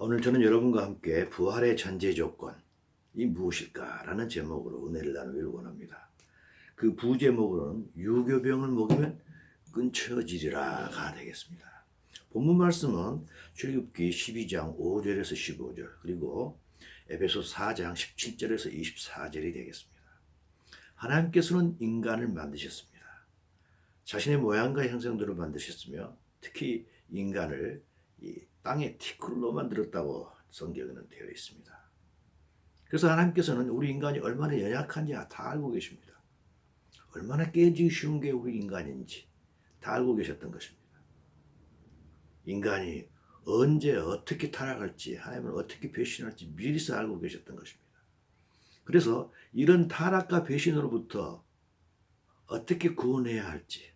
오늘 저는 여러분과 함께 부활의 전제 조건이 무엇일까라는 제목으로 은혜를 나누기를 원합니다. 그 부제목으로는 유교병을 먹이면 끊쳐지리라가 되겠습니다. 본문 말씀은 출애굽기 12장 5절에서 15절 그리고 에베소 4장 17절에서 24절이 되겠습니다. 하나님께서는 인간을 만드셨습니다. 자신의 모양과 형상대로 만드셨으며 특히 인간을 이 땅의 티끌로 만들었다고 성경에는 되어 있습니다. 그래서 하나님께서는 우리 인간이 얼마나 연약한지 다 알고 계십니다. 얼마나 깨지기 쉬운 게 우리 인간인지 다 알고 계셨던 것입니다. 인간이 언제 어떻게 타락할지 하나님을 어떻게 배신할지 미리서 알고 계셨던 것입니다. 그래서 이런 타락과 배신으로부터 어떻게 구원해야 할지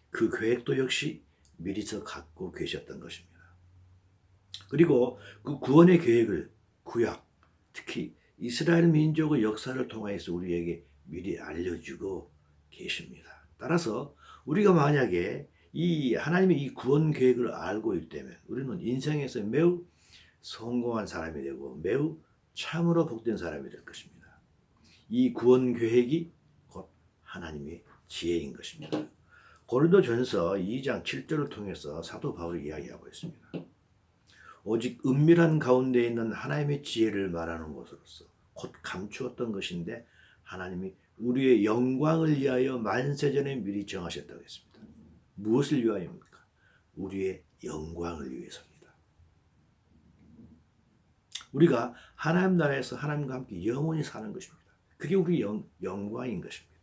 그 계획도 역시 미리서 갖고 계셨던 것입니다. 그리고 그 구원의 계획을 구약, 특히 이스라엘 민족의 역사를 통해서 우리에게 미리 알려주고 계십니다. 따라서 우리가 만약에 이 하나님의 이 구원 계획을 알고 있다면 우리는 인생에서 매우 성공한 사람이 되고 매우 참으로 복된 사람이 될 것입니다. 이 구원 계획이 곧 하나님의 지혜인 것입니다. 고린도전서 2장 7절을 통해서 사도 바울이 이야기하고 있습니다. 오직 은밀한 가운데 있는 하나님의 지혜를 말하는 것으로서 곧 감추었던 것인데 하나님이 우리의 영광을 위하여 만세전에 미리 정하셨다고 했습니다. 무엇을 위하여입니까? 우리의 영광을 위해서입니다. 우리가 하나님 나라에서 하나님과 함께 영원히 사는 것입니다. 그게 우리 영광인 것입니다.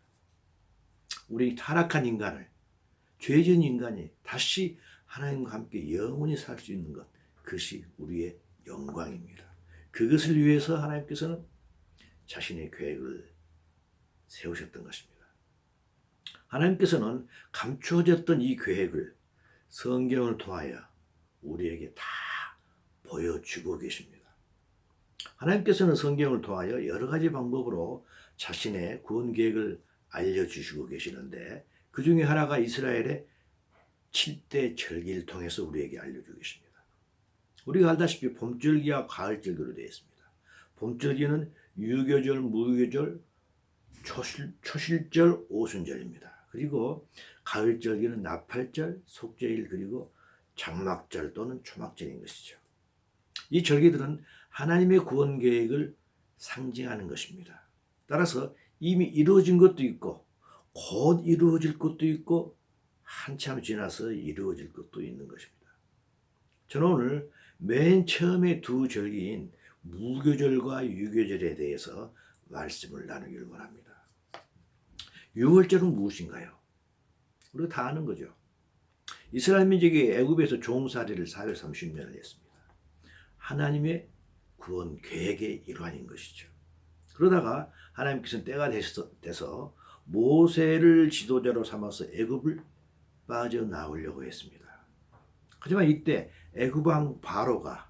우리 타락한 인간을 죄진 인간이 다시 하나님과 함께 영원히 살 수 있는 것, 그것이 우리의 영광입니다. 그것을 위해서 하나님께서는 자신의 계획을 세우셨던 것입니다. 하나님께서는 감추어졌던 이 계획을 성경을 통하여 우리에게 다 보여주고 계십니다. 하나님께서는 성경을 통하여 여러 가지 방법으로 자신의 구원 계획을 알려주시고 계시는데 그 중에 하나가 이스라엘의 7대 절기를 통해서 우리에게 알려주고 계십니다. 우리가 알다시피 봄절기와 가을절기로 되어 있습니다. 봄절기는 유교절, 무교절, 초실절, 오순절입니다. 그리고 가을절기는 나팔절, 속죄일 그리고 장막절 또는 초막절인 것이죠. 이 절기들은 하나님의 구원 계획을 상징하는 것입니다. 따라서 이미 이루어진 것도 있고 곧 이루어질 것도 있고 한참 지나서 이루어질 것도 있는 것입니다. 저는 오늘 맨 처음에 두 절기인 무교절과 유교절에 대해서 말씀을 나누기를 원합니다. 유월절은 무엇인가요? 우리가 다 아는 거죠. 이스라엘 민족이 애굽에서 종살이를 430년을 했습니다. 하나님의 구원 계획의 일환인 것이죠. 그러다가 하나님께서는 때가 돼서 모세를 지도자로 삼아서 애굽을 빠져나오려고 했습니다. 하지만 이때 애굽 왕 바로가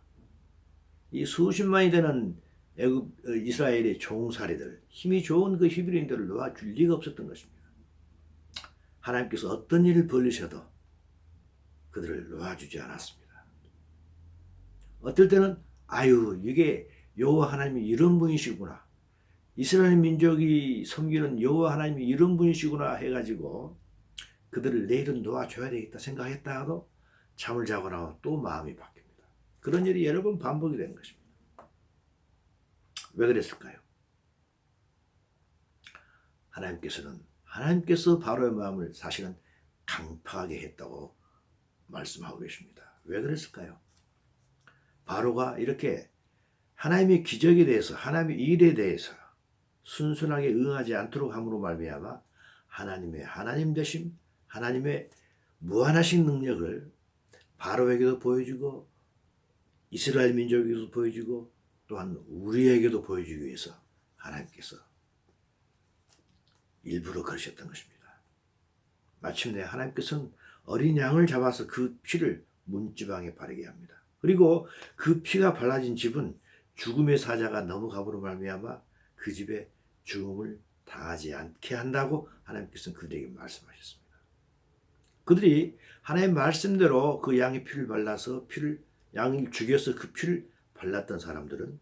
이 수십만이 되는 이스라엘의 종살이들, 힘이 좋은 그 히브리인들을 놓아줄 리가 없었던 것입니다. 하나님께서 어떤 일을 벌리셔도 그들을 놓아주지 않았습니다. 어떨 때는 이게 여호와 하나님이 이런 분이시구나, 이스라엘 민족이 섬기는 여호와 하나님이 이런 분이시구나 해가지고 그들을 내일은 놓아줘야 되겠다 생각했다가도 잠을 자고 나면 또 마음이 바뀝니다. 그런 일이 여러 번 반복이 되는 것입니다. 왜 그랬을까요? 하나님께서 바로의 마음을 사실은 강팍하게 했다고 말씀하고 계십니다. 왜 그랬을까요? 바로가 이렇게 하나님의 기적에 대해서, 하나님의 일에 대해서 순순하게 응하지 않도록 함으로 말미암아 하나님의 하나님 되심, 하나님의 무한하신 능력을 바로에게도 보여주고 이스라엘 민족에게도 보여주고 또한 우리에게도 보여주기 위해서 하나님께서 일부러 그러셨던 것입니다. 마침내 하나님께서는 어린 양을 잡아서 그 피를 문지방에 바르게 합니다. 그리고 그 피가 발라진 집은 죽음의 사자가 넘어감으로 말미암아 그 집에 죽음을 당하지 않게 한다고 하나님께서는 그들에게 말씀하셨습니다. 그들이 하나님의 말씀대로 그 양의 피를 발라서 양을 죽여서 그 피를 발랐던 사람들은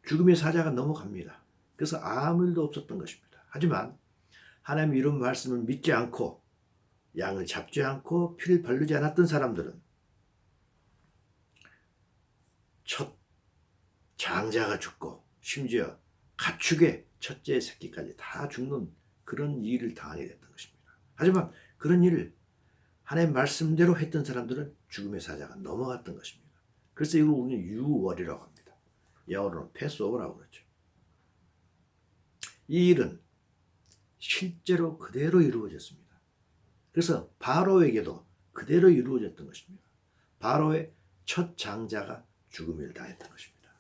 죽음의 사자가 넘어갑니다. 그래서 아무 일도 없었던 것입니다. 하지만 하나님의 이런 말씀을 믿지 않고 양을 잡지 않고 피를 바르지 않았던 사람들은 첫 장자가 죽고 심지어 가축의 첫째 새끼까지 다 죽는 그런 일을 당하게 됐던 것입니다. 하지만 그런 일을 하나님의 말씀대로 했던 사람들은 죽음의 사자가 넘어갔던 것입니다. 그래서 이걸 우리는 유월이라고 합니다. 영어로는 패스오버라고 그러죠. 이 일은 실제로 그대로 이루어졌습니다. 그래서 바로에게도 그대로 이루어졌던 것입니다. 바로의 첫 장자가 죽음을 당했던 것입니다.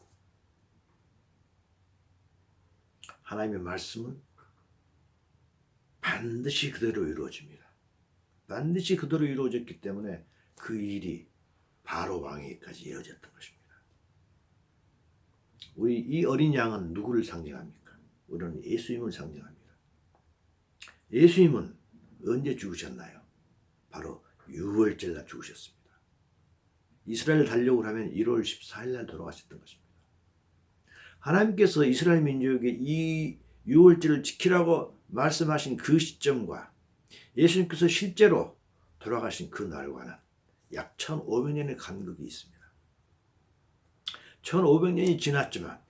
하나님의 말씀은 반드시 그대로 이루어집니다. 반드시 그대로 이루어졌기 때문에 그 일이 바로 왕에게까지 이어졌던 것입니다. 우리 이 어린 양은 누구를 상징합니까? 우리는 예수님을 상징합니다. 예수님은 언제 죽으셨나요? 바로 유월절날 죽으셨습니다. 이스라엘 달력을 하면 1월 14일 날 돌아가셨던 것입니다. 하나님께서 이스라엘 민족에게 이 유월절을 지키라고 말씀하신 그 시점과 예수님께서 실제로 돌아가신 그 날과는 약 1500년의 간극이 있습니다. 1500년이 지났지만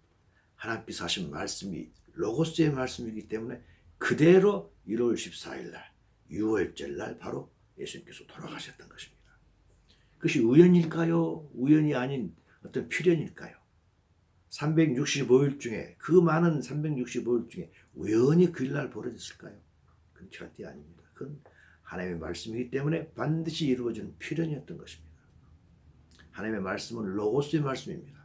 하나님께서 하신 말씀이 로고스의 말씀이기 때문에 그대로 1월 14일 날 유월절 날 바로 예수님께서 돌아가셨던 것입니다. 그것이 우연일까요? 우연이 아닌 어떤 필연일까요? 365일 중에 그 많은 365일 중에 우연히 그 일날 벌어졌을까요? 그건 절대 아닙니다. 그건 하나님의 말씀이기 때문에 반드시 이루어지는 필연이었던 것입니다. 하나님의 말씀은 로고스의 말씀입니다.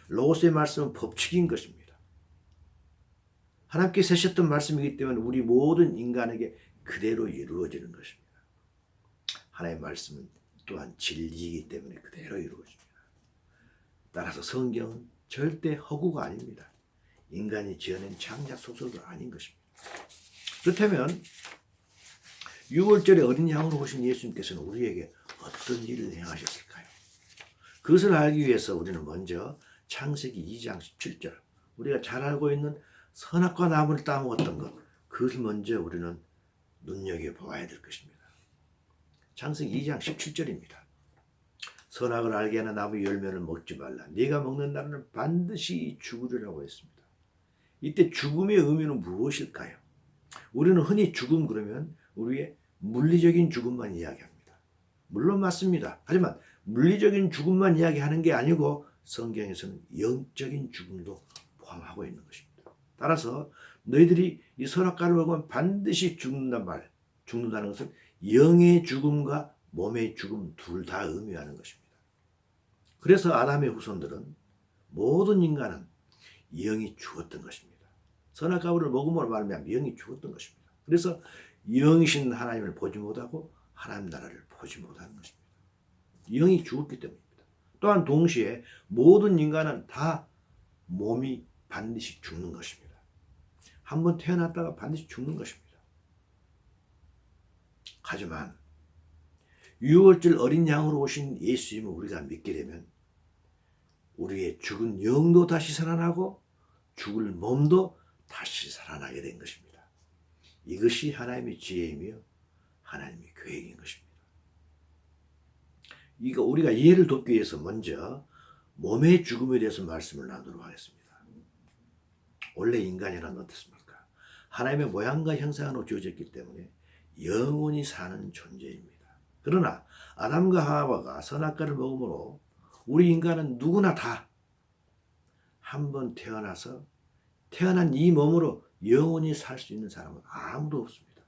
로고스의 말씀은 법칙인 것입니다. 하나님께서 하셨던 말씀이기 때문에 우리 모든 인간에게 그대로 이루어지는 것입니다. 하나님의 말씀은 또한 진리이기 때문에 그대로 이루어집니다. 따라서 성경은 절대 허구가 아닙니다. 인간이 지어낸 창작 소설도 아닌 것입니다. 그렇다면 6월절에 어린 양으로 오신 예수님께서는 우리에게 어떤 일을 행하셨을까요? 그것을 알기 위해서 우리는 먼저 창세기 2장 17절, 우리가 잘 알고 있는 선악과 나무를 따먹었던 것, 그것을 먼저 우리는 눈여겨보아야 될 것입니다. 창세기 2장 17절입니다. 선악을 알게 하는 나무 열매를 먹지 말라. 네가 먹는 날에는 반드시 죽으리라고 했습니다. 이때 죽음의 의미는 무엇일까요? 우리는 흔히 죽음 그러면 우리의 물리적인 죽음만 이야기합니다. 물론 맞습니다. 하지만 물리적인 죽음만 이야기하는 게 아니고 성경에서는 영적인 죽음도 포함하고 있는 것입니다. 따라서 너희들이 이 선악과를 먹으면 반드시 죽는다는 것은 영의 죽음과 몸의 죽음 둘 다 의미하는 것입니다. 그래서 아담의 후손들은 모든 인간은 영이 죽었던 것입니다. 선악과를 먹음으로 말미암아 영이 죽었던 것입니다. 그래서 영이신 하나님을 보지 못하고 하나님 나라를 보지 못하는 것입니다. 영이 죽었기 때문입니다. 또한 동시에 모든 인간은 다 몸이 반드시 죽는 것입니다. 한번 태어났다가 반드시 죽는 것입니다. 하지만 유월절 어린 양으로 오신 예수님을 우리가 믿게 되면 우리의 죽은 영도 다시 살아나고 죽을 몸도 다시 살아나게 된 것입니다. 이것이 하나님의 지혜이며 하나님의 계획인 것입니다. 이거 우리가 이해를 돕기 위해서 먼저 몸의 죽음에 대해서 말씀을 나누도록 하겠습니다. 원래 인간이란 어떻습니까? 하나님의 모양과 형상으로 지어졌기 때문에 영원히 사는 존재입니다. 그러나 아담과 하와가 선악과를 먹음으로 우리 인간은 누구나 다 한 번 태어나서 태어난 이 몸으로 영원히 살 수 있는 사람은 아무도 없습니다.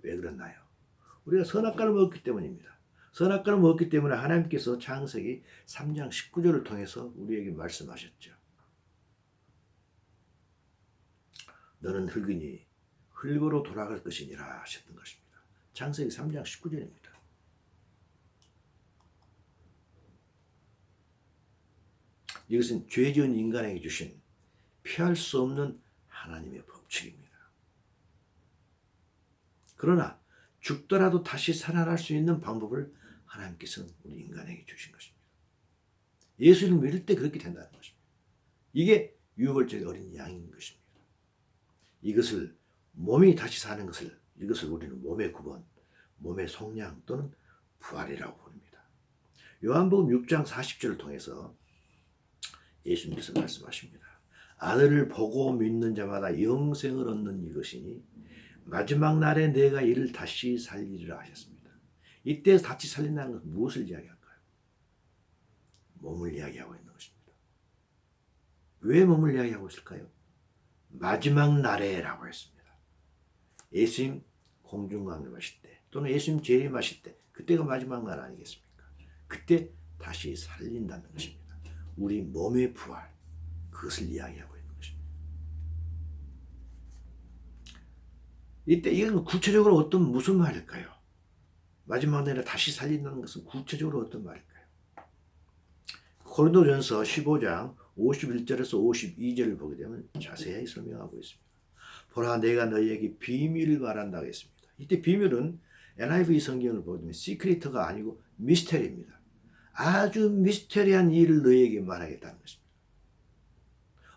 왜 그렇나요? 우리가 선악과를 먹었기 때문입니다. 선악과를 먹었기 때문에 하나님께서 창세기 3장 19절을 통해서 우리에게 말씀하셨죠. 너는 흙이니 흙으로 돌아갈 것이니라 하셨던 것입니다. 창세기 3장 19절입니다. 이것은 죄 지은 인간에게 주신 피할 수 없는 하나님의 법칙입니다. 그러나 죽더라도 다시 살아날 수 있는 방법을 하나님께서는 우리 인간에게 주신 것입니다. 예수를 믿을 때 그렇게 된다는 것입니다. 이게 유월절의 어린 양인 것입니다. 이것을 몸이 다시 사는 것을 이것을 우리는 몸의 구원, 몸의 속량 또는 부활이라고 부릅니다. 요한복음 6장 40절을 통해서 예수님께서 말씀하십니다. 아들을 보고 믿는 자마다 영생을 얻는 이것이니 마지막 날에 내가 이를 다시 살리리라 하셨습니다. 이때 다시 살린다는 것은 무엇을 이야기할까요? 몸을 이야기하고 있는 것입니다. 왜 몸을 이야기하고 있을까요? 마지막 날에라고 했습니다. 예수님 공중강림하실 때 또는 예수님 재림하실 때 그때가 마지막 날 아니겠습니까? 그때 다시 살린다는 것입니다. 우리 몸의 부활 그것을 이야기하고 있는 것입니다. 이때 이건 구체적으로 무슨 말일까요? 마지막 날에 다시 살린다는 것은 구체적으로 어떤 말일까요? 고린도전서 15장 51절에서 52절을 보게 되면 자세히 설명하고 있습니다. 보라 내가 너희에게 비밀을 말한다고 했습니다. 이때 비밀은 NIV 성경을 보면 시크리트가 아니고 미스테리입니다. 아주 미스테리한 일을 너희에게 말하겠다는 것입니다.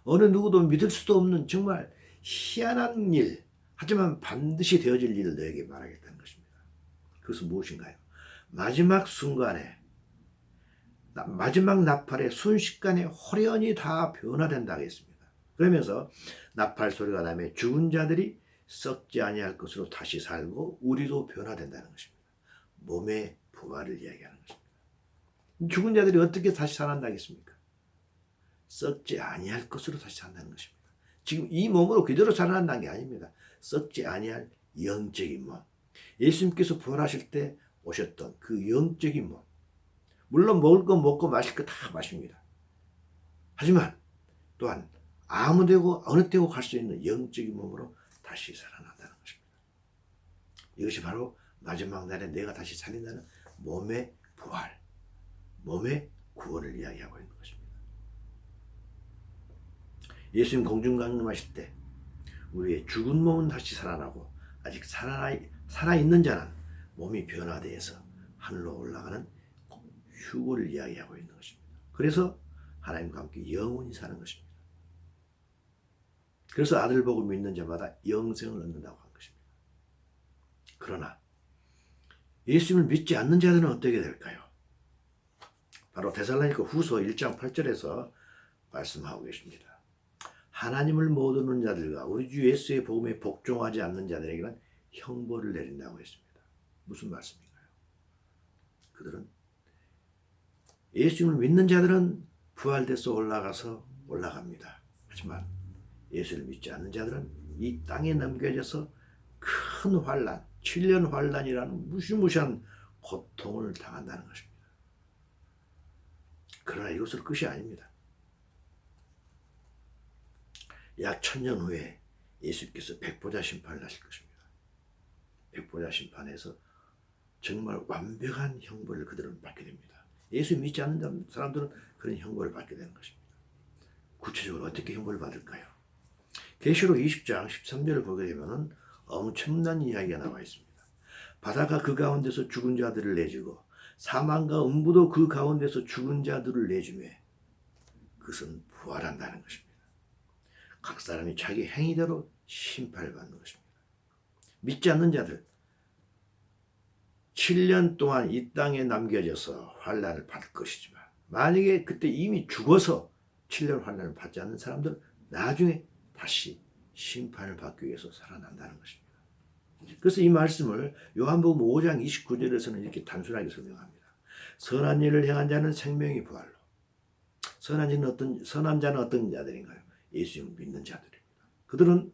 어느 누구도 믿을 수도 없는 정말 희한한 일, 하지만 반드시 되어질 일을 너희에게 말하겠다는 것입니다. 그것은 무엇인가요? 마지막 순간에 마지막 나팔에 순식간에 호련히 다 변화된다고 했습니다. 그러면서 나팔 소리가 나면 죽은 자들이 썩지 아니할 것으로 다시 살고 우리도 변화된다는 것입니다. 몸의 부활을 이야기하는 것입니다. 죽은 자들이 어떻게 다시 살아난다겠습니까? 썩지 아니할 것으로 다시 산다는 것입니다. 지금 이 몸으로 그대로 살아난다는 게 아닙니다. 썩지 아니할 영적인 몸. 예수님께서 부활하실 때 오셨던 그 영적인 몸. 물론 먹을 거 먹고 마실 거 다 마십니다. 하지만 또한 아무 데고 어느 때고 갈 수 있는 영적인 몸으로 다시 살아난다는 것입니다. 이것이 바로 마지막 날에 내가 다시 살린다는 몸의 부활, 몸의 구원을 이야기하고 있는 것입니다. 예수님 공중강림하실 때 우리의 죽은 몸은 다시 살아나고 아직 살아있는 자는 몸이 변화되어서 하늘로 올라가는 휴고를 이야기하고 있는 것입니다. 그래서 하나님과 함께 영원히 사는 것입니다. 그래서 아들 보고 믿는 자마다 영생을 얻는다고 한 것입니다. 그러나 예수님을 믿지 않는 자들은 어떻게 될까요? 바로 데살로니가 후서 1장 8절에서 말씀하고 계십니다. 하나님을 못 얻는 자들과 우리 주 예수의 복음에 복종하지 않는 자들에게는 형벌을 내린다고 했습니다. 무슨 말씀인가요? 그들은 예수님을 믿는 자들은 부활돼서 올라갑니다. 하지만 예수를 믿지 않는 자들은 이 땅에 남겨져서 큰 환난, 7년 환난이라는 무시무시한 고통을 당한다는 것입니다. 그러나 이것은 끝이 아닙니다. 약 1000년 후에 예수께서 백보자 심판을 하실 것입니다. 백보자 심판에서 정말 완벽한 형벌을 그들은 받게 됩니다. 예수 믿지 않는 사람들은 그런 형벌을 받게 되는 것입니다. 구체적으로 어떻게 형벌을 받을까요? 계시록 20장 13절을 보게 되면 엄청난 이야기가 나와 있습니다. 바다가 그 가운데서 죽은 자들을 내주고 사망과 음부도 그 가운데서 죽은 자들을 내주매 그것은 부활한다는 것입니다. 각 사람이 자기 행위대로 심판을 받는 것입니다. 믿지 않는 자들 7년 동안 이 땅에 남겨져서 환난을 받을 것이지만 만약에 그때 이미 죽어서 7년 환난을 받지 않는 사람들은 나중에 다시 심판을 받기 위해서 살아난다는 것입니다. 그래서 이 말씀을 요한복음 5장 29절에서는 이렇게 단순하게 설명합니다. 선한 일을 행한 자는 생명의 부활로. 선한 자는 어떤 자들인가요? 예수님을 믿는 자들입니다. 그들은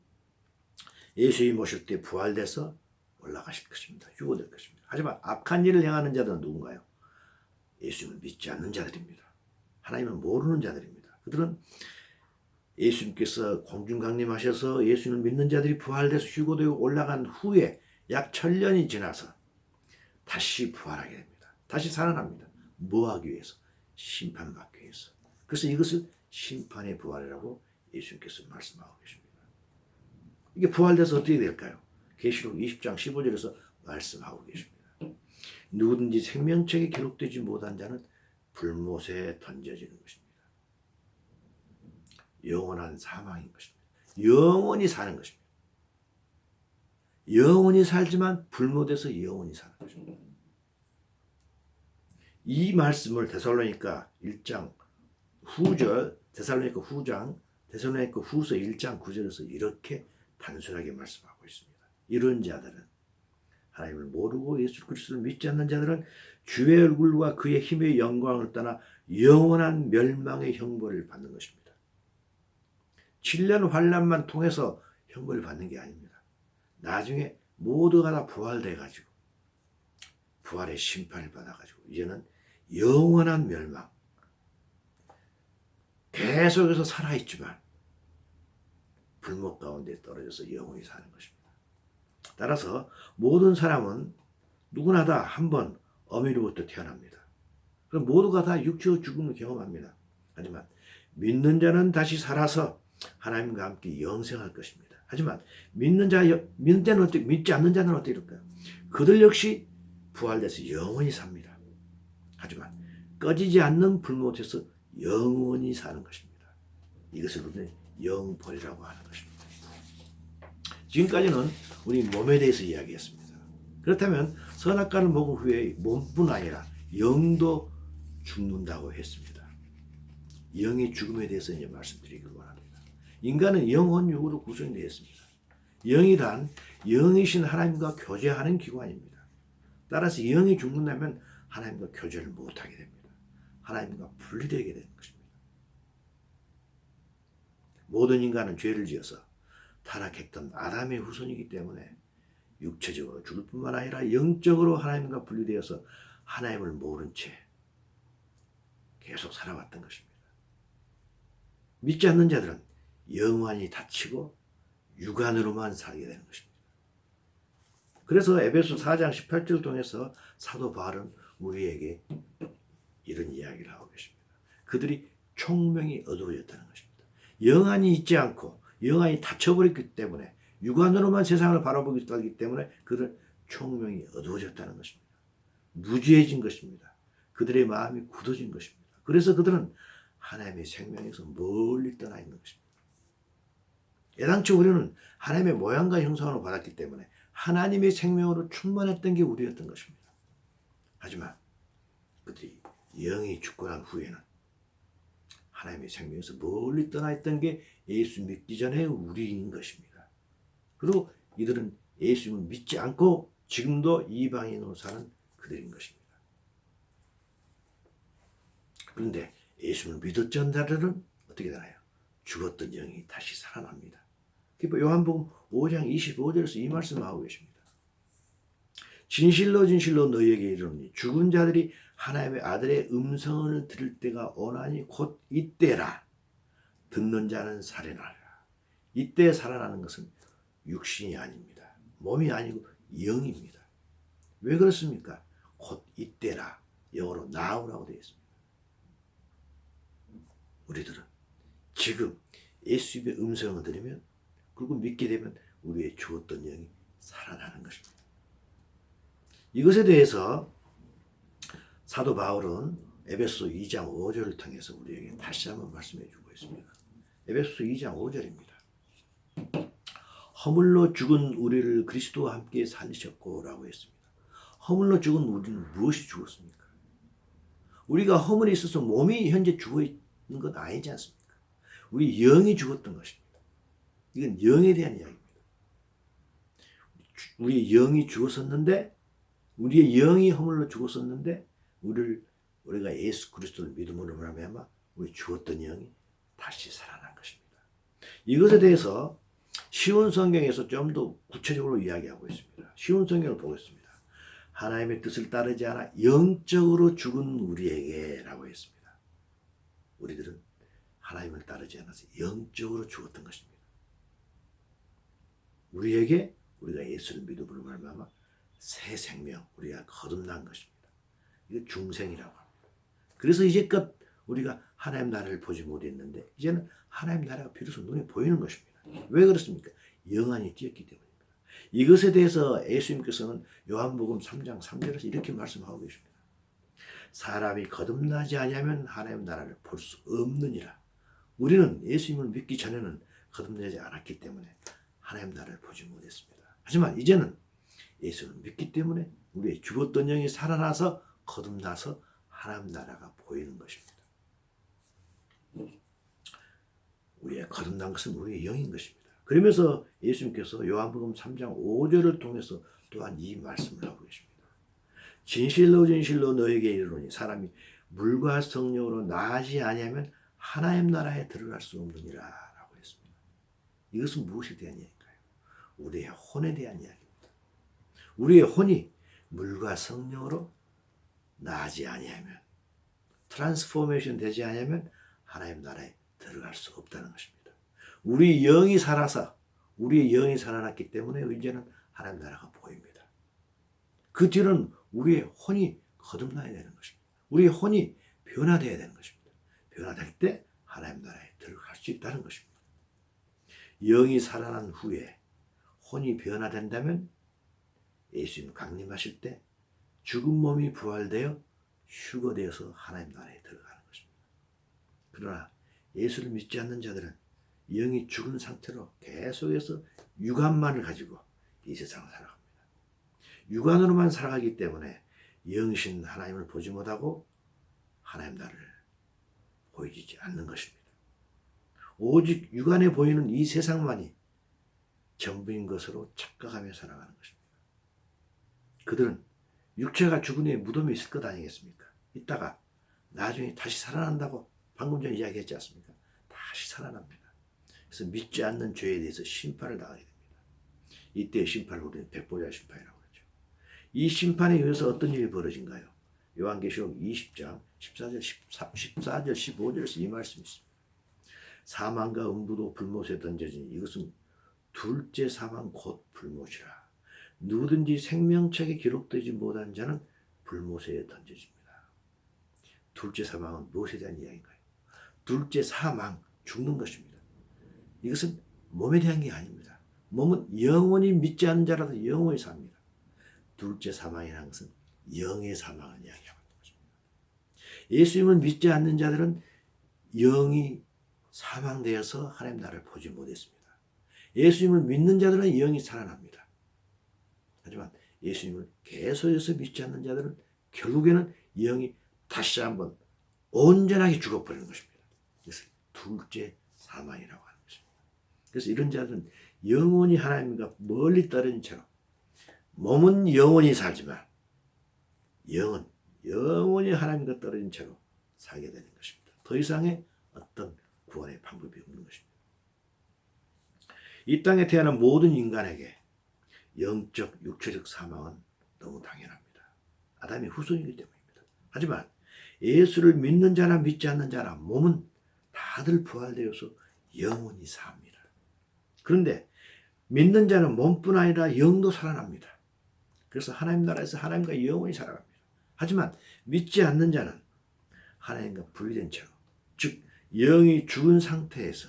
예수님 오실 때 부활돼서 올라가실 것입니다. 휴거될 것입니다. 하지만 악한 일을 행하는 자들은 누군가요? 예수님을 믿지 않는 자들입니다. 하나님을 모르는 자들입니다. 그들은 예수님께서 공중강림하셔서 예수님을 믿는 자들이 부활돼서 휴거되고 올라간 후에 약 1000년이 지나서 다시 부활하게 됩니다. 다시 살아납니다. 뭐 하기 위해서? 심판받기 위해서. 그래서 이것을 심판의 부활이라고 예수님께서 말씀하고 계십니다. 이게 부활돼서 어떻게 될까요? 계시록 20장 15절에서 말씀하고 계십니다. 누구든지 생명책에 기록되지 못한 자는 불못에 던져지는 것입니다. 영원한 사망인 것입니다. 영원히 사는 것입니다. 영원히 살지만 불못에서 영원히 사는 것입니다. 이 말씀을 데살로니가 1장 후절, 데살로니가 후장, 데살로니가 후서 1장 9절에서 이렇게 단순하게 말씀하고 있습니다. 이런 자들은, 하나님을 모르고 예수 그리스도를 믿지 않는 자들은 주의 얼굴과 그의 힘의 영광을 떠나 영원한 멸망의 형벌을 받는 것입니다. 7년 환난만 통해서 형벌을 받는 게 아닙니다. 나중에 모두가 다 부활돼가지고 부활의 심판을 받아가지고 이제는 영원한 멸망, 계속해서 살아있지만 불못 가운데 떨어져서 영원히 사는 것입니다. 따라서 모든 사람은 누구나 다 한 번 어미로부터 태어납니다. 그럼 모두가 다 육체의 죽음을 경험합니다. 하지만 믿는 자는 다시 살아서 하나님과 함께 영생할 것입니다. 하지만 믿는 자는 어떻게, 믿지 않는 자는 어떻게 될까요? 그들 역시 부활돼서 영원히 삽니다. 하지만 꺼지지 않는 불못에서 영원히 사는 것입니다. 이것을 우리는 영벌이라고 하는 것입니다. 지금까지는 우리 몸에 대해서 이야기했습니다. 그렇다면 선악과를 먹은 후에 몸뿐 아니라 영도 죽는다고 했습니다. 영의 죽음에 대해서 이제 말씀드리길 원합니다. 인간은 영혼육으로 구성되어 있습니다. 영이란 영이신 하나님과 교제하는 기관입니다. 따라서 영이 죽는다면 하나님과 교제를 못하게 됩니다. 하나님과 분리되게 되는 것입니다. 모든 인간은 죄를 지어서 타락했던 아담의 후손이기 때문에 육체적으로 죽을 뿐만 아니라 영적으로 하나님과 분리되어서 하나님을 모른 채 계속 살아왔던 것입니다. 믿지 않는 자들은 영원히 다치고 육안으로만 살게 되는 것입니다. 그래서 에베소 4장 18절을 통해서 사도 바울은 우리에게 이런 이야기를 하고 계십니다. 그들이 총명이 어두워졌다는 것입니다. 영안이 있지 않고 영안이 닫혀버렸기 때문에 육안으로만 세상을 바라보기 때문에 그들은 총명이 어두워졌다는 것입니다. 무지해진 것입니다. 그들의 마음이 굳어진 것입니다. 그래서 그들은 하나님의 생명에서 멀리 떠나 있는 것입니다. 애당초 우리는 하나님의 모양과 형상으로 받았기 때문에 하나님의 생명으로 충만했던 게 우리였던 것입니다. 하지만 그들이 영이 죽고 난 후에는 하나님의 생명에서 멀리 떠나 있던 게 예수 믿기 전에 우리인 것입니다. 그리고 이들은 예수님을 믿지 않고 지금도 이방인으로 사는 그들인 것입니다. 그런데 예수님을 믿었던 자들은 어떻게 되나요? 죽었던 영이 다시 살아납니다. 요한복음 5장 25절에서 이 말씀을 하고 계십니다. 진실로 진실로 너희에게 이르노니 죽은 자들이 하나님의 아들의 음성을 들을 때가 오나니 곧 이때라. 듣는 자는 살아나리라. 이때 살아나는 것은 육신이 아닙니다. 몸이 아니고 영입니다. 왜 그렇습니까? 곧 이때라. 영어로 now라고 되어 있습니다. 우리들은 지금 예수님의 음성을 들으면 그리고 믿게 되면 우리의 죽었던 영이 살아나는 것입니다. 이것에 대해서 사도 바울은 에베소 2장 5절을 통해서 우리에게 다시 한번 말씀해 주고 있습니다. 에베소 2장 5절입니다. 허물로 죽은 우리를 그리스도와 함께 살리셨고 라고 했습니다. 허물로 죽은 우리는 무엇이 죽었습니까? 우리가 허물이 있어서 몸이 현재 죽어 있는 건 아니지 않습니까? 우리 영이 죽었던 것입니다. 이건 영에 대한 이야기입니다. 우리의 영이 죽었었는데, 우리의 영이 허물로 죽었었는데, 우리가 예수 그리스도를 믿음으로 말미암아 우리 죽었던 영이 다시 살아난 것입니다. 이것에 대해서 쉬운 성경에서 좀 더 구체적으로 이야기하고 있습니다. 쉬운 성경을 보겠습니다. 하나님의 뜻을 따르지 않아 영적으로 죽은 우리에게 라고 했습니다. 우리들은 하나님을 따르지 않아서 영적으로 죽었던 것입니다. 우리에게 우리가 예수를 믿음으로 말미암아 새 생명, 우리가 거듭난 것입니다. 이거 중생이라고 합니다. 그래서 이제껏 우리가 하나님 나라를 보지 못했는데 이제는 하나님 나라가 비로소 눈에 보이는 것입니다. 왜 그렇습니까? 영안이 띄었기 때문입니다. 이것에 대해서 예수님께서는 요한복음 3장 3절에서 이렇게 말씀하고 계십니다. 사람이 거듭나지 아니하면 하나님 나라를 볼 수 없느니라. 우리는 예수님을 믿기 전에는 거듭나지 않았기 때문에 하나님 나라를 보지 못했습니다. 하지만 이제는 예수를 믿기 때문에 우리의 죽었던 영이 살아나서 거듭나서 하나님 나라가 보이는 것입니다. 우리의 거듭난 것은 우리의 영인 것입니다. 그러면서 예수님께서 요한복음 3장 5절을 통해서 또한 이 말씀을 하고 계십니다. 진실로 진실로 너에게 이르노니 사람이 물과 성령으로 나지 아니하면 하나님 나라에 들어갈 수 없느니라 라고 했습니다. 이것은 무엇에 대한 이야기인가요? 우리의 혼에 대한 이야기입니다. 우리의 혼이 물과 성령으로 나지 아니하면, 트랜스포메이션 되지 아니하면 하나님 나라에 들어갈 수 없다는 것입니다. 우리 영이 살아서, 우리의 영이 살아났기 때문에 이제는 하나님 나라가 보입니다. 그 뒤는 우리의 혼이 거듭나야 되는 것입니다. 우리의 혼이 변화되어야 되는 것입니다. 변화될 때 하나님 나라에 들어갈 수 있다는 것입니다. 영이 살아난 후에 혼이 변화된다면 예수님 강림하실 때 죽은 몸이 부활되어 휴거되어서 하나님 나라에 들어가는 것입니다. 그러나 예수를 믿지 않는 자들은 영이 죽은 상태로 계속해서 육안만을 가지고 이 세상을 살아갑니다. 육안으로만 살아가기 때문에 영신 하나님을 보지 못하고 하나님 나라를 보이지 않는 것입니다. 오직 육안에 보이는 이 세상만이 전부인 것으로 착각하며 살아가는 것입니다. 그들은 육체가 죽은 후에 무덤에 있을 것 아니겠습니까? 이따가 나중에 다시 살아난다고 방금 전에 이야기했지 않습니까? 다시 살아납니다. 그래서 믿지 않는 죄에 대해서 심판을 당하게 됩니다. 이때의 심판을 우리는 백보자 심판이라고 하죠. 이 심판에 의해서 어떤 일이 벌어진가요? 요한계시록 20장 14절, 15절에서 이 말씀이 있습니다. 사망과 음부도 불못에 던져지니 이것은 둘째 사망 곧 불못이라. 누구든지 생명책에 기록되지 못한 자는 불못에 던져집니다. 둘째 사망은 무엇에 대한 이야기인가요? 둘째 사망, 죽는 것입니다. 이것은 몸에 대한 게 아닙니다. 몸은 영원히 믿지 않는 자라도 영원히 삽니다. 둘째 사망이라는 것은 영의 사망을 이야기하고 있는 것입니다. 예수님을 믿지 않는 자들은 영이 사망되어서 하나님 나라를 보지 못했습니다. 예수님을 믿는 자들은 영이 살아납니다. 하지만 예수님을 계속해서 믿지 않는 자들은 결국에는 영이 다시 한번 온전하게 죽어버리는 것입니다. 그래서 둘째 사망이라고 하는 것입니다. 그래서 이런 자들은 영원히 하나님과 멀리 떨어진 채로 몸은 영원히 살지만 영은 영원히 하나님과 떨어진 채로 살게 되는 것입니다. 더 이상의 어떤 구원의 방법이 없는 것입니다. 이 땅에 태어난 모든 인간에게 영적, 육체적 사망은 너무 당연합니다. 아담의 후손이기 때문입니다. 하지만 예수를 믿는 자나 믿지 않는 자나 몸은 다들 부활되어서 영원히 삽니다. 그런데 믿는 자는 몸뿐 아니라 영도 살아납니다. 그래서 하나님 나라에서 하나님과 영원히 살아갑니다. 하지만 믿지 않는 자는 하나님과 분리된 채로, 즉 영이 죽은 상태에서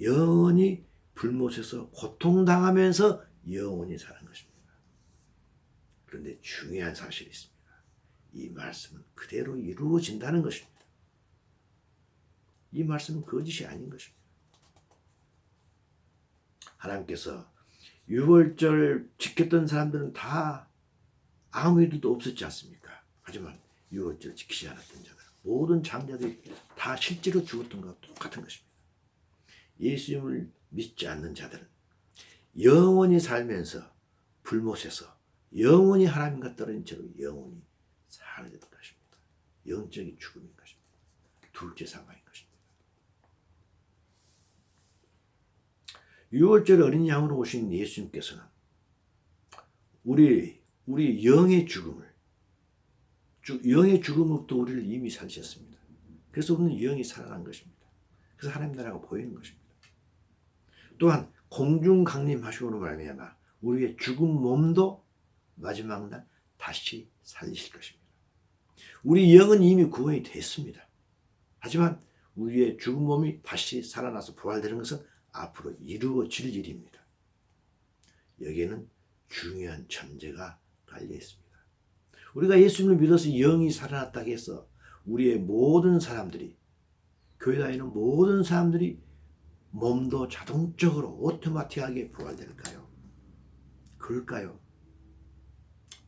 영원히 불못에서 고통당하면서 영원히 사는 것입니다. 그런데 중요한 사실이 있습니다. 이 말씀은 그대로 이루어진다는 것입니다. 이 말씀은 거짓이 아닌 것입니다. 하나님께서 유월절 지켰던 사람들은 다 아무 일도 없었지 않습니까? 하지만 유월절 지키지 않았던 자들, 모든 장자들이 다 실제로 죽었던 것과 똑같은 것입니다. 예수님을 믿지 않는 자들은 영원히 살면서 불못에서 영원히 하나님과 떨어진 채로 영원히 살게 될 것입니다. 영적인 죽음인 것입니다. 둘째 사망인 것입니다. 유월절 어린 양으로 오신 예수님께서는 우리 영의 죽음으로부터 우리를 이미 살리셨습니다. 그래서 우리는 영이 살아난 것입니다. 그래서 하나님 나라가 보이는 것입니다. 또한 공중 강림하시고로 말미암아 우리의 죽은 몸도 마지막 날 다시 살리실 것입니다. 우리 영은 이미 구원이 됐습니다. 하지만 우리의 죽은 몸이 다시 살아나서 부활되는 것은 앞으로 이루어질 일입니다. 여기에는 중요한 전제가 달려 있습니다. 우리가 예수님을 믿어서 영이 살아났다고 해서 우리의 모든 사람들이, 교회 다니는 모든 사람들이 몸도 자동적으로 오토마틱하게 부활될까요? 그럴까요?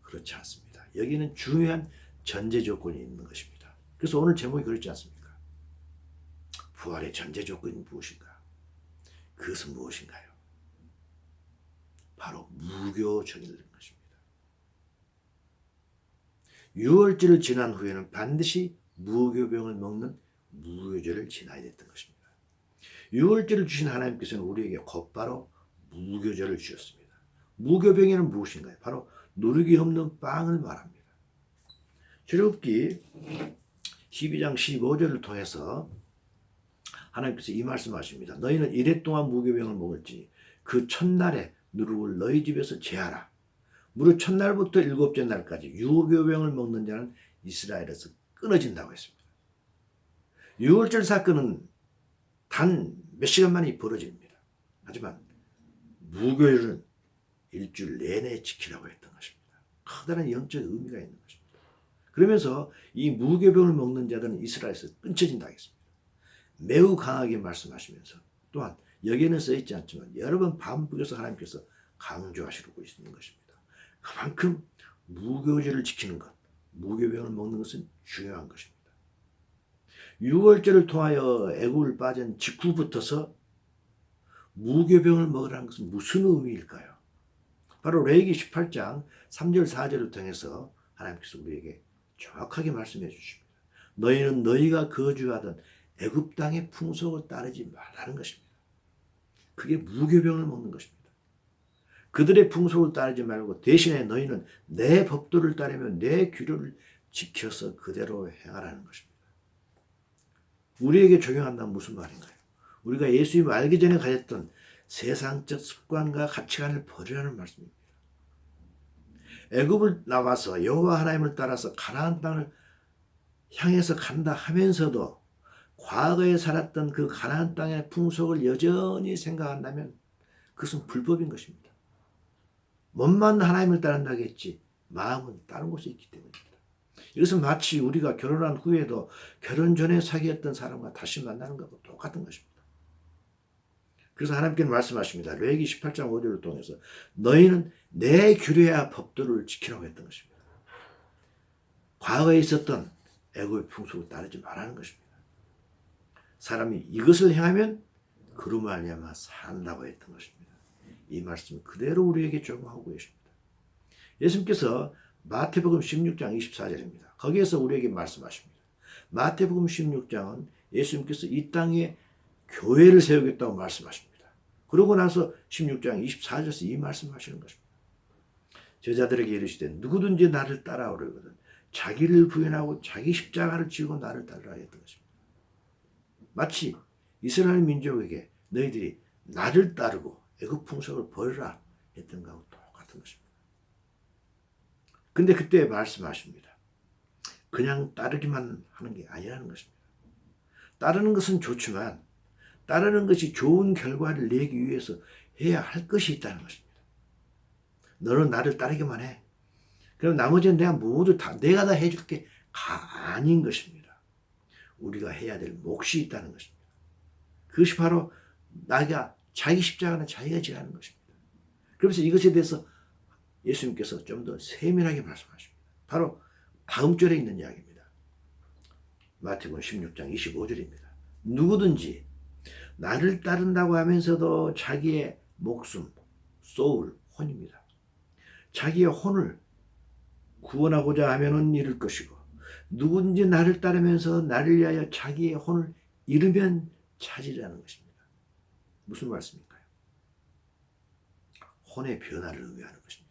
그렇지 않습니다. 여기는 중요한 전제 조건이 있는 것입니다. 그래서 오늘 제목이 그렇지 않습니까? 부활의 전제 조건이 무엇인가? 그것은 무엇인가요? 바로 무교절인 것입니다. 유월절을 지난 후에는 반드시 무교병을 먹는 무교절을 지나야 됐던 것입니다. 유월절을 주신 하나님께서는 우리에게 곧바로 무교절을 주셨습니다. 무교병에는 무엇인가요? 바로 누룩이 없는 빵을 말합니다. 출애굽기 12장 15절을 통해서 하나님께서 이 말씀하십니다. 너희는 이래 동안 무교병을 먹을지 그 첫날에 누룩을 너희 집에서 제하라. 무릇 첫날부터 일곱째 날까지 유교병을 먹는 자는 이스라엘에서 끊어진다고 했습니다. 유월절 사건은 단 몇 시간 만에 벌어집니다. 하지만 무교절은 일주일 내내 지키라고 했던 것입니다. 커다란 영적 의미가 있는 것입니다. 그러면서 이 무교병을 먹는 자들은 이스라엘에서 끊어진다고 했습니다. 매우 강하게 말씀하시면서 또한 여기에는 써있지 않지만 여러 번 반복해서 하나님께서 강조하시고 있는 것입니다. 그만큼 무교절을 지키는 것, 무교병을 먹는 것은 중요한 것입니다. 유월절을 통하여 애굽을 빠진 직후부터서 무교병을 먹으라는 것은 무슨 의미일까요? 바로 레위기 18장 3절 4절을 통해서 하나님께서 우리에게 정확하게 말씀해 주십니다. 너희는 너희가 거주하던 애굽 땅의 풍속을 따르지 말라는 것입니다. 그게 무교병을 먹는 것입니다. 그들의 풍속을 따르지 말고 대신에 너희는 내 법도를 따르며 내 규례를 지켜서 그대로 행하라는 것입니다. 우리에게 적용한다면 무슨 말인가요? 우리가 예수님을 알기 전에 가졌던 세상적 습관과 가치관을 버리라는 말씀입니다. 애굽을 나와서 여호와 하나님을 따라서 가나안 땅을 향해서 간다 하면서도 과거에 살았던 그 가나안 땅의 풍속을 여전히 생각한다면 그것은 불법인 것입니다. 몸만 하나님을 따른다고 했지 마음은 다른 곳에 있기 때문입니다. 이것은 마치 우리가 결혼한 후에도 결혼 전에 사귀었던 사람과 다시 만나는 것과 똑같은 것입니다. 그래서 하나님께는 말씀하십니다. 레위기 18장 5절을 통해서 너희는 내 규례와 법도를 지키라고 했던 것입니다. 과거에 있었던 애굽의 풍속을 따르지 말라는 것입니다. 사람이 이것을 행하면 그로 말미암아 산다고 했던 것입니다. 이 말씀을 그대로 우리에게 적용하고 계십니다. 예수님께서 마태복음 16장 24절입니다. 거기에서 우리에게 말씀하십니다. 마태복음 16장은 예수님께서 이 땅에 교회를 세우겠다고 말씀하십니다. 그러고 나서 16장 24절에서 이 말씀하시는 것입니다. 제자들에게 이르시되 누구든지 나를 따라오려거든 자기를 부인하고 자기 십자가를 지고 나를 따르라 했던 것입니다. 마치 이스라엘 민족에게 너희들이 나를 따르고 애굽 풍속을 버리라 했던 것하고 똑같은 것입니다. 근데 그때 말씀하십니다. 그냥 따르기만 하는 게 아니라는 것입니다. 따르는 것은 좋지만 따르는 것이 좋은 결과를 내기 위해서 해야 할 것이 있다는 것입니다. 너는 나를 따르기만 해. 그럼 나머지는 내가 모두 다 내가 다 해줄게. 아닌 것입니다. 우리가 해야 될 몫이 있다는 것입니다. 그것이 바로 나가 자기 십자가는 자기가 지라는 것입니다. 그래서 이것에 대해서 예수님께서 좀 더 세밀하게 말씀하십니다. 바로 다음 절에 있는 이야기입니다. 마태복음 16장 25절입니다. 누구든지 나를 따른다고 하면서도 자기의 목숨, 소울, 혼입니다. 자기의 혼을 구원하고자 하면은 잃을 것이고 누구든지 나를 따르면서 나를 위하여 자기의 혼을 잃으면 찾으라는 것입니다. 무슨 말씀일까요? 혼의 변화를 의미하는 것입니다.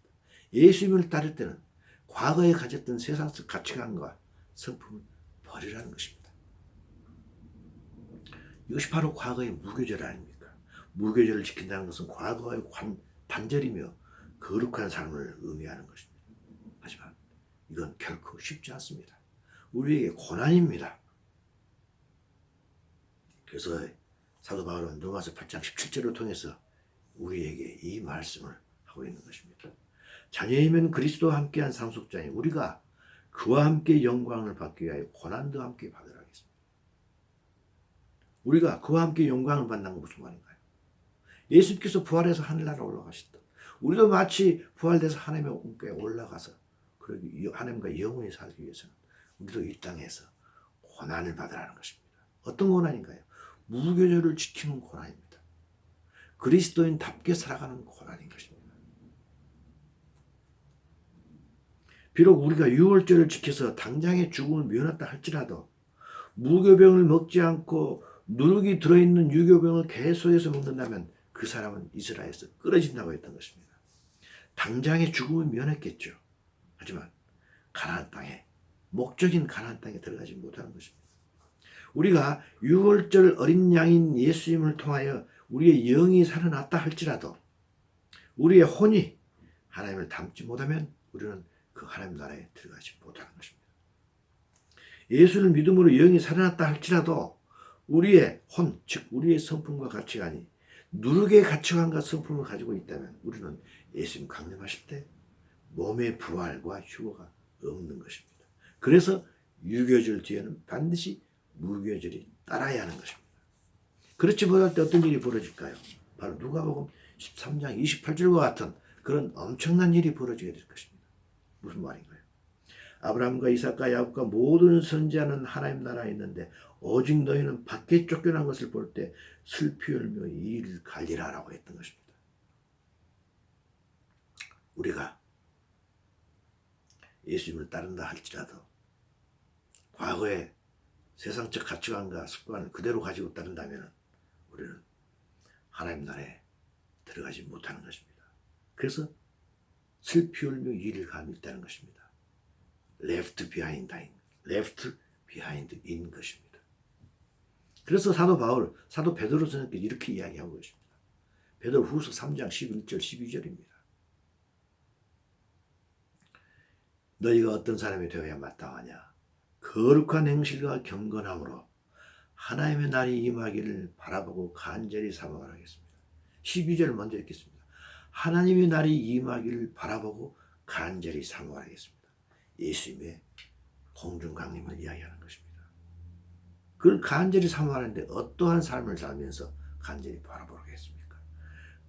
예수님을 따를 때는 과거에 가졌던 세상적 가치관과 성품을 버리라는 것입니다. 이것이 바로 과거의 무교절 아닙니까? 무교절을 지킨다는 것은 과거의 단절이며 거룩한 삶을 의미하는 것입니다. 하지만 이건 결코 쉽지 않습니다. 우리에게 고난입니다. 그래서 사도 바울은 로마서 8장 17절을 통해서 우리에게 이 말씀을 하고 있는 것입니다. 자녀이면 그리스도와 함께한 상속자니 우리가 그와 함께 영광을 받기 위하여 고난도 함께 받으라 하겠습니다. 우리가 그와 함께 영광을 받는 건 무슨 말인가요? 예수님께서 부활해서 하늘나라 올라가셨다. 우리도 마치 부활돼서 하나님의 om께 올라가서 하나님과 영원히 살기 위해서는 우리도 이 땅에서 고난을 받으라는 것입니다. 어떤 고난인가요? 무교절을 지키는 고난입니다. 그리스도인답게 살아가는 고난인 것입니다. 비록 우리가 유월절을 지켜서 당장의 죽음을 면했다 할지라도 무교병을 먹지 않고 누룩이 들어있는 유교병을 계속해서 먹는다면 그 사람은 이스라엘에서 끊어진다고 했던 것입니다. 당장의 죽음을 면했겠죠. 하지만 가나안 땅에, 목적인 가나안 땅에 들어가지 못하는 것입니다. 우리가 유월절 어린 양인 예수님을 통하여 우리의 영이 살아났다 할지라도 우리의 혼이 하나님을 닮지 못하면 우리는 그 하나님 나라에 들어가지 못하는 것입니다. 예수를 믿음으로 영이 살아났다 할지라도 우리의 혼, 즉 우리의 성품과 가치관이 누룩의 가치관과 성품을 가지고 있다면 우리는 예수님 강림하실 때 몸의 부활과 휴거가 없는 것입니다. 그래서 유교절 뒤에는 반드시 무교절이 따라야 하는 것입니다. 그렇지 못할 때 어떤 일이 벌어질까요? 바로 누가복음 13장 28절과 같은 그런 엄청난 일이 벌어지게 될 것입니다. 무슨 말인가요? 아브라함과 이삭과 야곱과 모든 선지자는 하나님 나라에 있는데 오직 너희는 밖에 쫓겨난 것을 볼 때 슬피 울며 이를 갈리라라고 했던 것입니다. 우리가 예수님을 따른다 할지라도 과거의 세상적 가치관과 습관을 그대로 가지고 따른다면 우리는 하나님 나라에 들어가지 못하는 것입니다. 그래서 슬피 울며 이를 갈리다는 것입니다. left behind in 것입니다. 그래서 사도 바울, 사도 베드로서는 이렇게 이야기하고 있습니다. 베드로후서 3장 11절 12절입니다. 너희가 어떤 사람이 되어야 마땅하냐? 거룩한 행실과 경건함으로 하나님의 날이 임하기를 바라보고 간절히 사모하겠습니다. 12절 먼저 읽겠습니다. 하나님의 날이 임하기를 바라보고 간절히 사모하겠습니다. 예수님의 공중 강림을 이야기하는 것입니다. 그걸 간절히 사모하는데 어떠한 삶을 살면서 간절히 바라보겠습니까?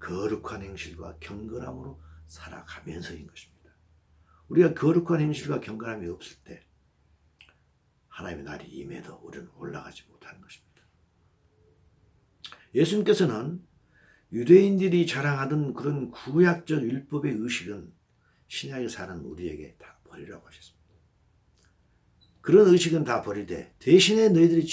거룩한 행실과 경건함으로 살아가면서인 것입니다. 우리가 거룩한 행실과 경건함이 없을 때 하나님의 날이 임해도 우리는 올라가지 못하는 것입니다. 예수님께서는 유대인들이 자랑하던 그런 구약적 율법의 의식은 신약에 사는 우리에게 다 버리라고 하셨습니다. 그런 의식은 다 버리되 대신에 너희들이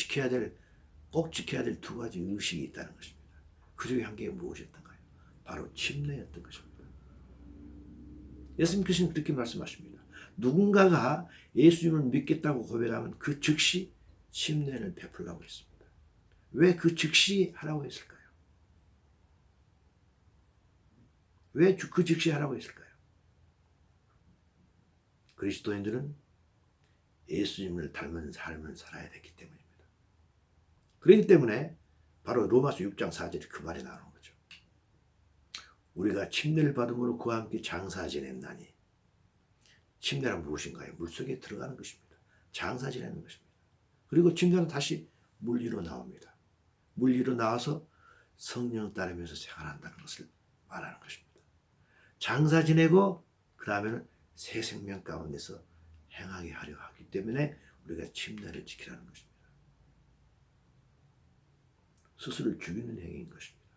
꼭 지켜야 될 두 가지 의식이 있다는 것입니다. 그 중에 한 개가 무엇이었던가요? 바로 침례였던 것입니다. 예수님께서는 그렇게 말씀하십니다. 누군가가 예수님을 믿겠다고 고백하면 그 즉시 침례를 베풀라고 했습니다. 왜 그 즉시 하라고 했을까요? 왜 그 즉시 하라고 했을까요? 그리스도인들은 예수님을 닮은 삶을 살아야 되기 때문입니다. 그렇기 때문에 바로 로마서 6장 4절에 그 말이 나오는 거죠. 우리가 침례를 받음으로 그와 함께 장사 지냈나니. 침례란 무엇인가요? 물속에 들어가는 것입니다. 장사 지내는 것입니다. 그리고 침례는 다시 물 위로 나옵니다. 물 위로 나와서 성령 따르면서 생활한다는 것을 말하는 것입니다. 장사 지내고 그 다음에는 새 생명 가운데서 행하게 하려 하기 때문에 우리가 침례를 지키라는 것입니다. 스스로를 죽이는 행위인 것입니다.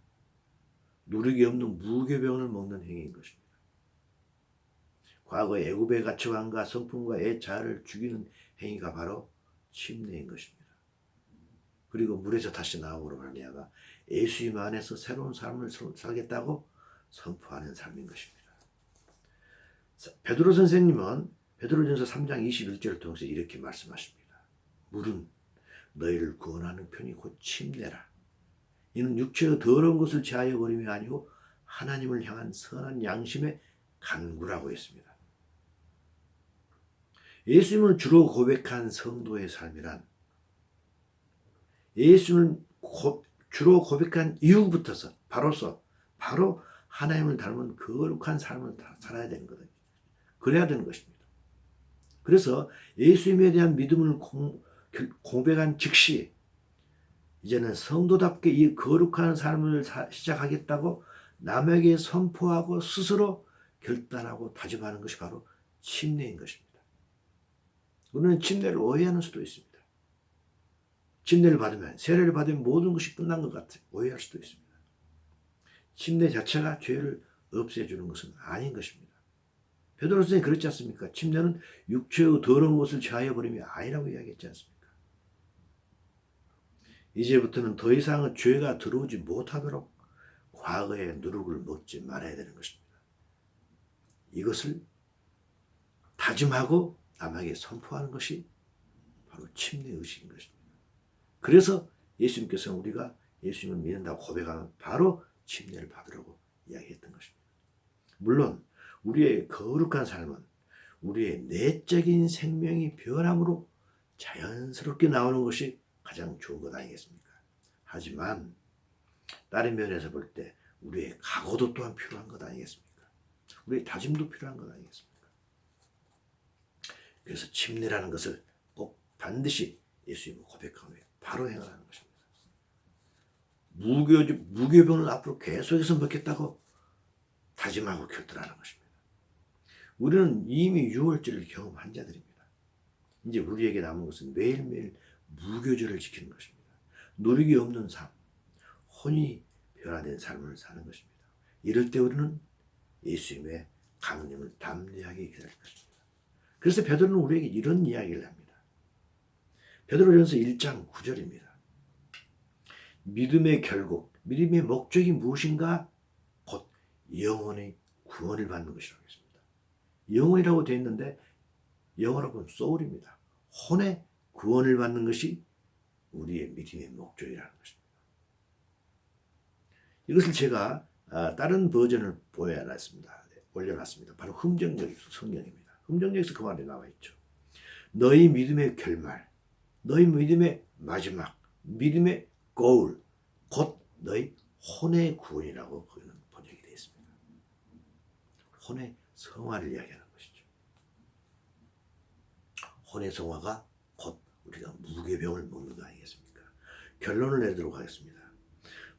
누룩이 없는 무교병을 먹는 행위인 것입니다. 과거의 애굽의 가치관과 성품과 애자를 죽이는 행위가 바로 침례인 것입니다. 그리고 물에서 다시 나옴으로 말미암아 예수님 안에서 새로운 삶을 살겠다고 선포하는 삶인 것입니다. 베드로 선생님은 베드로전서 3장 21절을 통해서 이렇게 말씀하십니다. 물은 너희를 구원하는 편이 곧 침례라. 이는 육체의 더러운 것을 제하여 버림이 아니고 하나님을 향한 선한 양심의 간구라고 했습니다. 예수님을 주로 고백한 성도의 삶이란 예수님을 주로 고백한 이후부터서 바로 하나님을 닮은 거룩한 삶을 살아야 되는 거거든요. 그래야 되는 것입니다. 그래서 예수님에 대한 믿음을 고백한 즉시 이제는 성도답게 이 거룩한 삶을 시작하겠다고 남에게 선포하고 스스로 결단하고 다짐하는 것이 바로 침례인 것입니다. 우리는 침례를 오해하는 수도 있습니다. 침례를 받으면, 세례를 받으면 모든 것이 끝난 것 같아 오해할 수도 있습니다. 침례 자체가 죄를 없애주는 것은 아닌 것입니다. 베드로 선생님이 그렇지 않습니까? 침례는 육체의 더러운 것을 제하여버림이 아니라고 이야기했지 않습니까? 이제부터는 더 이상은 죄가 들어오지 못하도록 과거의 누룩을 먹지 말아야 되는 것입니다. 이것을 다짐하고 남에게 선포하는 것이 바로 침례 의식인 것입니다. 그래서 예수님께서는 우리가 예수님을 믿는다고 고백하면 바로 침례를 받으라고 이야기했던 것입니다. 물론 우리의 거룩한 삶은 우리의 내적인 생명이 변함으로 자연스럽게 나오는 것이 가장 좋은 것 아니겠습니까? 하지만 다른 면에서 볼 때 우리의 각오도 또한 필요한 것 아니겠습니까? 우리의 다짐도 필요한 것 아니겠습니까? 그래서 침례라는 것을 꼭 반드시 예수님을 고백하며 바로 행하라는 것입니다. 무교병을 앞으로 계속해서 먹겠다고 다짐하고 결단하는 것입니다. 우리는 이미 유월절을 경험한 자들입니다. 이제 우리에게 남은 것은 매일매일 무교절을 지키는 것입니다. 누룩이 없는 삶, 혼이 변화된 삶을 사는 것입니다. 이럴 때 우리는 예수님의 강림을 담대하게 기다릴 것입니다. 그래서 베드로는 우리에게 이런 이야기를 합니다. 베드로전서 1장 9절입니다. 믿음의 결국, 믿음의 목적이 무엇인가? 곧 영혼의 구원을 받는 것이라고 했습니다. 영혼이라고 되어 있는데 영어로 보면 soul입니다. 혼의 구원을 받는 것이 우리의 믿음의 목적이라는 것입니다. 이것을 제가 다른 버전을 올려놨습니다. 바로 흥정역 성경입니다. 흥정역에서 그 말이 나와 있죠. 너희 믿음의 결말, 너희 믿음의 마지막, 믿음의 goal, 곧 너희 혼의 구원이라고 거기는 번역이 되어 있습니다. 혼의 성화를 이야기하는 것이죠. 혼의 성화가 곧 우리가 무교병을 먹는 거 아니겠습니까? 결론을 내도록 하겠습니다.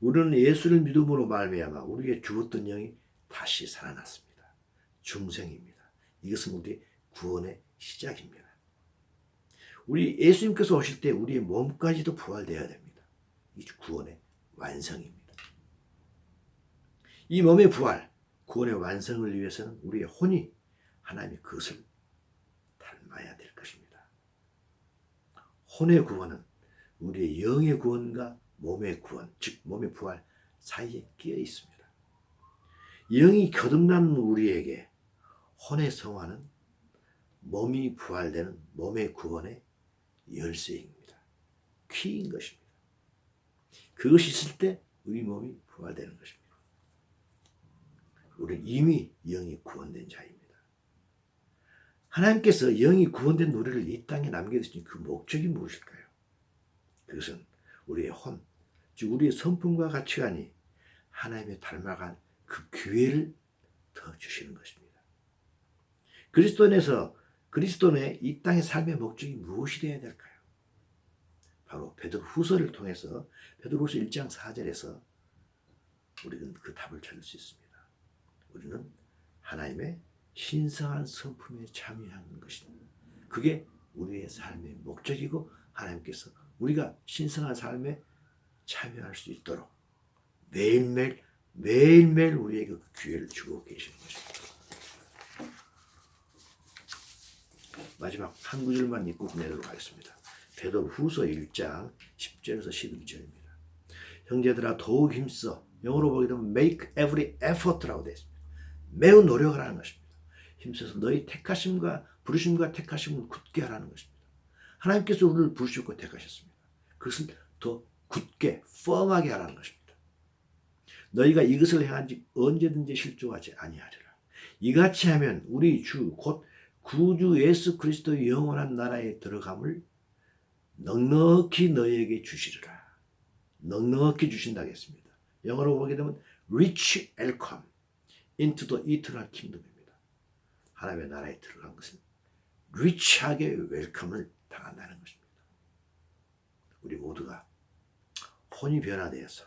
우리는 예수를 믿음으로 말미암아 우리에게 죽었던 영이 다시 살아났습니다. 중생입니다. 이것은 우리의 구원의 시작입니다. 우리 예수님께서 오실 때 우리의 몸까지도 부활되어야 됩니다. 이 구원의 완성입니다. 이 몸의 부활, 구원의 완성을 위해서는 우리의 혼이 하나님의 그것을 닮아야 될 것입니다. 혼의 구원은 우리의 영의 구원과 몸의 구원, 즉 몸의 부활 사이에 끼어 있습니다. 영이 거듭난 우리에게 혼의 성화는 몸이 부활되는 몸의 구원의 열쇠입니다. 키인 것입니다. 그것이 있을 때 우리 몸이 부활되는 것입니다. 우리는 이미 영이 구원된 자입니다. 하나님께서 영이 구원된 우리를 이 땅에 남겨두신 그 목적이 무엇일까요? 그것은 우리의 혼, 즉 우리의 성품과 가치관이 하나님의 닮아간 그 기회를 더 주시는 것입니다. 그리스도인의 이 땅의 삶의 목적이 무엇이 되어야 될까요? 바로 베드로후서를 통해서 베드로후서 1장 4절에서 우리는 그 답을 찾을 수 있습니다. 우리는 하나님의 신성한 성품에 참여하는 것입니다. 그게 우리의 삶의 목적이고 하나님께서 우리가 신성한 삶에 참여할 수 있도록 매일매일 우리에게 그 기회를 주고 계시는 것입니다. 마지막 한 구절만 읽고 끝내도록 하겠습니다. 베드로후서 1장 10절에서 11절입니다. 형제들아 더욱 힘써, 영어로 보게 되면 make every effort라고 되어 있습니다. 매우 노력을 하는 것입니다. 힘써서 너희 택하심과 부르심과 택하심을 굳게 하라는 것입니다. 하나님께서 우리를 부르셨고 택하셨습니다. 그것을 더 굳게 firm하게 하라는 것입니다. 너희가 이것을 행한지 언제든지 실족하지 아니하리라. 이같이 하면 우리 주 곧 구주 예수 그리스도의 영원한 나라에 들어감을 넉넉히 너희에게 주시리라. 넉넉히 주신다고 했습니다. 영어로 보게 되면 rich and come into the eternal kingdom입니다. 하나님의 나라에 들어간 것은 리치하게 웰컴을 당한다는 것입니다. 우리 모두가 혼이 변화되어서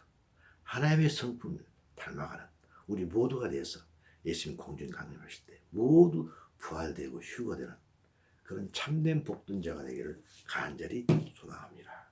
하나님의 성품을 닮아가는 우리 모두가 되어서 예수님 공중 강림하실 때 모두 부활되고 휴거되는 그런 참된 복된 자가 되기를 간절히 소망합니다.